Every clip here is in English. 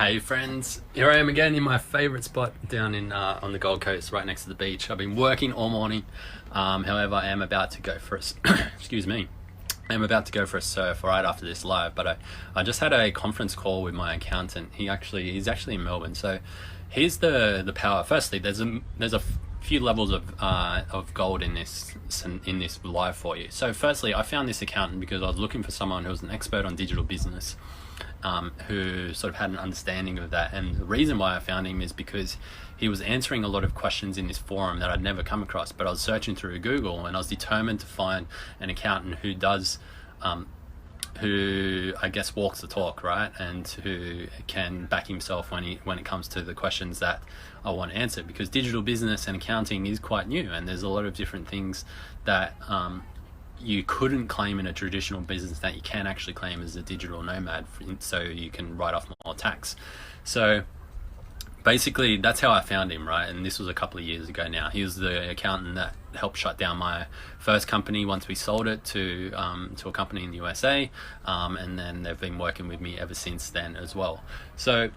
Hey friends, here I am again in my favourite spot down in on the Gold Coast, right next to the beach. I've been working all morning. However, I am about to go for excuse me. I'm about to go for a surf right after this live, but I just had a conference call with my accountant. He's actually in Melbourne. So here's the power. Firstly, there's a few levels of gold in this live for you. So firstly, I found this accountant because I was looking for someone who was an expert on digital business, who sort of had an understanding of that. And the reason why I found him is because he was answering a lot of questions in this forum that I'd never come across, but I was searching through Google and I was determined to find an accountant who does who I guess walks the talk, right, and who can back himself when it comes to the questions that I want answered, because digital business and accounting is quite new and there's a lot of different things that you couldn't claim in a traditional business that you can actually claim as a digital nomad, so you can write off more tax. So basically that's how I found him, right? And this was a couple of years ago now. He was the accountant that helped shut down my first company once we sold it to a company in the USA, and then they've been working with me ever since then as well. So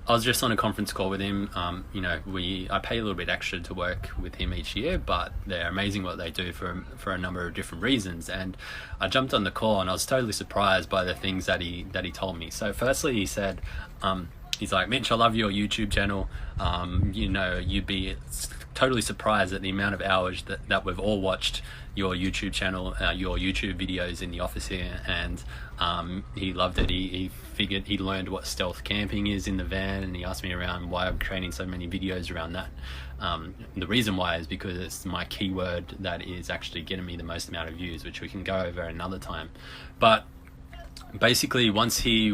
I was just on a conference call with him. I pay a little bit extra to work with him each year, but they're amazing what they do for a number of different reasons. And I jumped on the call and I was totally surprised by the things that he told me. So firstly, he said, he's like, Mitch, I love your YouTube channel. You'd be totally surprised at the amount of hours that we've all watched your YouTube channel, your YouTube videos in the office here. And he loved it. He figured he learned what stealth camping is in the van, and he asked me around why I'm creating so many videos around that. The reason why is because it's my keyword that is actually getting me the most amount of views, which we can go over another time. But basically, once he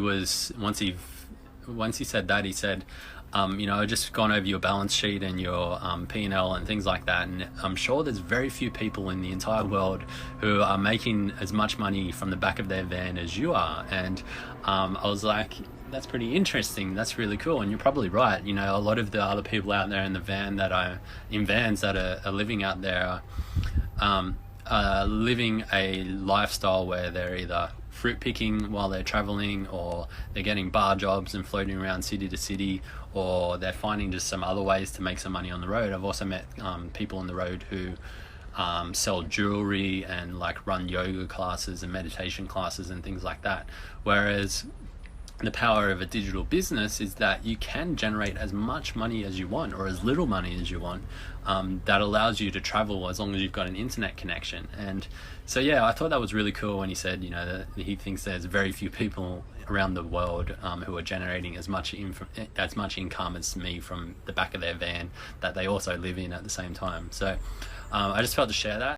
said that, he said, I've just gone over your balance sheet and your P&L and things like that, and I'm sure there's very few people in the entire world who are making as much money from the back of their van as you are. And I was like, that's pretty interesting, that's really cool, and you're probably right. A lot of the other people out there in vans that are living out there are living a lifestyle where they're either fruit picking while they're traveling, or they're getting bar jobs and floating around city to city, or they're finding just some other ways to make some money on the road. I've also met people on the road who sell jewelry and run yoga classes and meditation classes and things like that. Whereas the power of a digital business is that you can generate as much money as you want, or as little money as you want, that allows you to travel as long as you've got an internet connection. And so I thought that was really cool when he said that he thinks there's very few people around the world who are generating as much income as me from the back of their van that they also live in at the same time. So I just felt to share that.